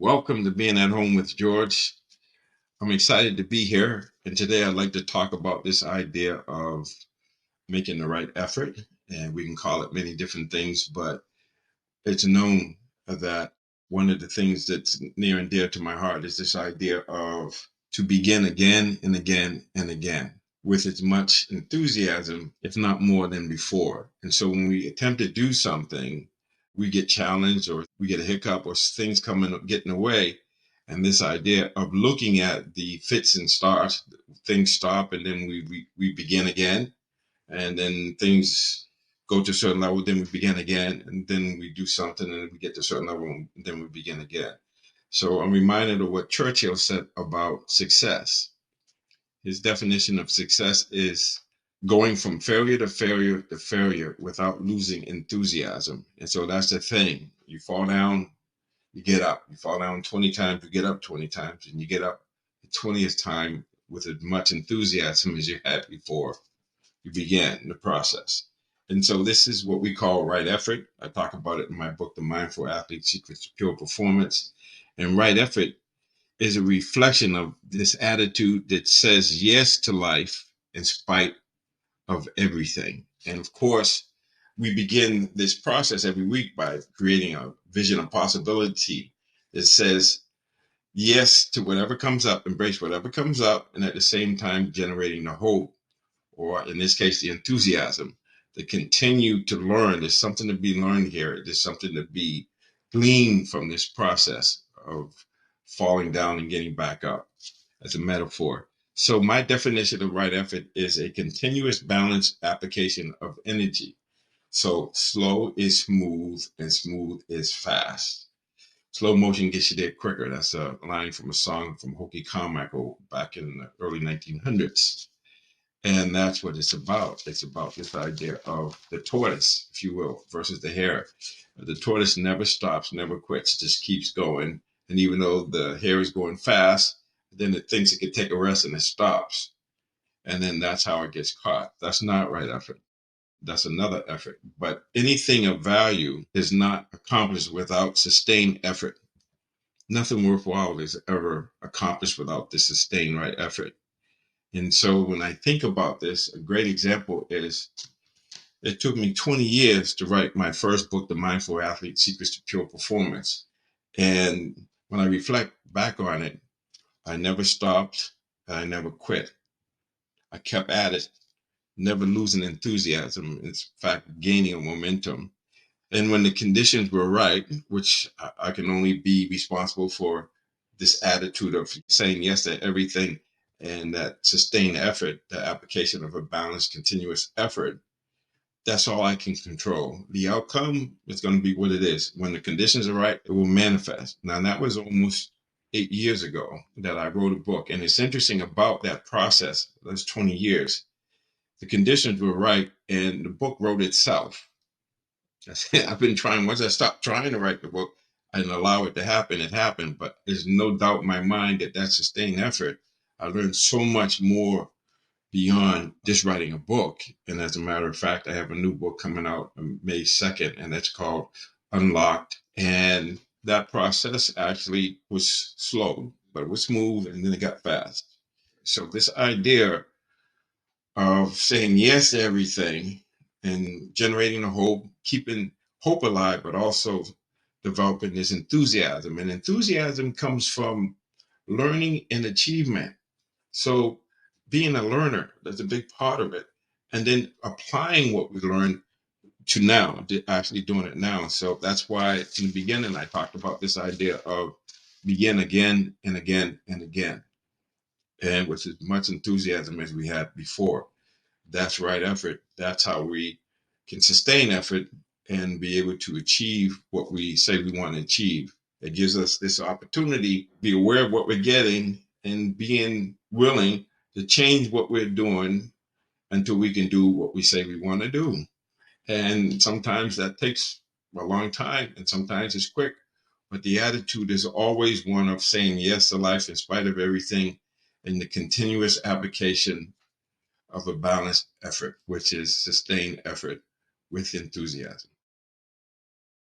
Welcome to Being at Home with George. I'm excited to be here. And today I'd like to talk about this idea of making the right effort. And we can call it many different things, but it's known that one of the things that's near and dear to my heart is this idea of to begin again and again and again with as much enthusiasm, if not more than before. And so when we attempt to do something, we get challenged or we get a hiccup or things come and get in the way. And this idea of looking at the fits and starts, things stop and then we begin again. And then things go to a certain level, then we begin again. And then we do something and we get to a certain level and then we begin again. So I'm reminded of what Churchill said about success. His definition of success is going from failure to failure to failure without losing enthusiasm. And so that's the thing. You fall down, you get up. You fall down 20 times, you get up 20 times, and you get up the 20th time with as much enthusiasm as you had before you began the process. And so this is what we call right effort. I talk about it in my book, The Mindful Athlete: Secrets to Pure Performance. And right effort is a reflection of this attitude that says yes to life in spite of everything. And of course, we begin this process every week by creating a vision of possibility that says yes to whatever comes up, embrace whatever comes up, and at the same time generating the hope, or in this case, the enthusiasm to continue to learn. There's something to be learned here. There's something to be gleaned from this process of falling down and getting back up as a metaphor. So my definition of right effort is a continuous balanced application of energy. So slow is smooth and smooth is fast. Slow motion gets you there quicker. That's a line from a song from Hoagie Carmichael back in the early 1900s. And that's what it's about. It's about this idea of the tortoise, if you will, versus the hare. The tortoise never stops, never quits, just keeps going. And even though the hare is going fast, then it thinks it can take a rest and it stops. And then that's how it gets caught. That's not right effort. That's another effort. But anything of value is not accomplished without sustained effort. Nothing worthwhile is ever accomplished without the sustained right effort. And so when I think about this, a great example is it took me 20 years to write my first book, The Mindful Athlete: Secrets to Pure Performance. And when I reflect back on it, I never stopped. I never quit. I kept at it, never losing enthusiasm. In fact, gaining a momentum. And when the conditions were right, which I can only be responsible for this attitude of saying yes to everything and that sustained effort, the application of a balanced, continuous effort, that's all I can control. The outcome is going to be what it is. When the conditions are right, it will manifest. Now, that was almost 8 years ago that I wrote a book. And it's interesting about that process, those 20 years, the conditions were right and the book wrote itself. I've been trying, once I stopped trying to write the book and allow it to happen, it happened. But there's no doubt in my mind that that sustained effort, I learned so much more beyond just writing a book. And as a matter of fact, I have a new book coming out on May 2nd, and it's called Unlocked. And that process actually was slow, but it was smooth, and then it got fast. So this idea of saying yes to everything and generating a hope, keeping hope alive, but also developing this enthusiasm. And enthusiasm comes from learning and achievement. So being a learner, that's a big part of it. And then applying what we learned to now, actually doing it now. So that's why in the beginning, I talked about this idea of begin again and again and again. And with as much enthusiasm as we had before. That's right effort. That's how we can sustain effort and be able to achieve what we say we want to achieve. It gives us this opportunity to be aware of what we're getting and being willing to change what we're doing until we can do what we say we want to do. And sometimes that takes a long time and sometimes it's quick. But the attitude is always one of saying yes to life in spite of everything and the continuous application of a balanced effort, which is sustained effort with enthusiasm.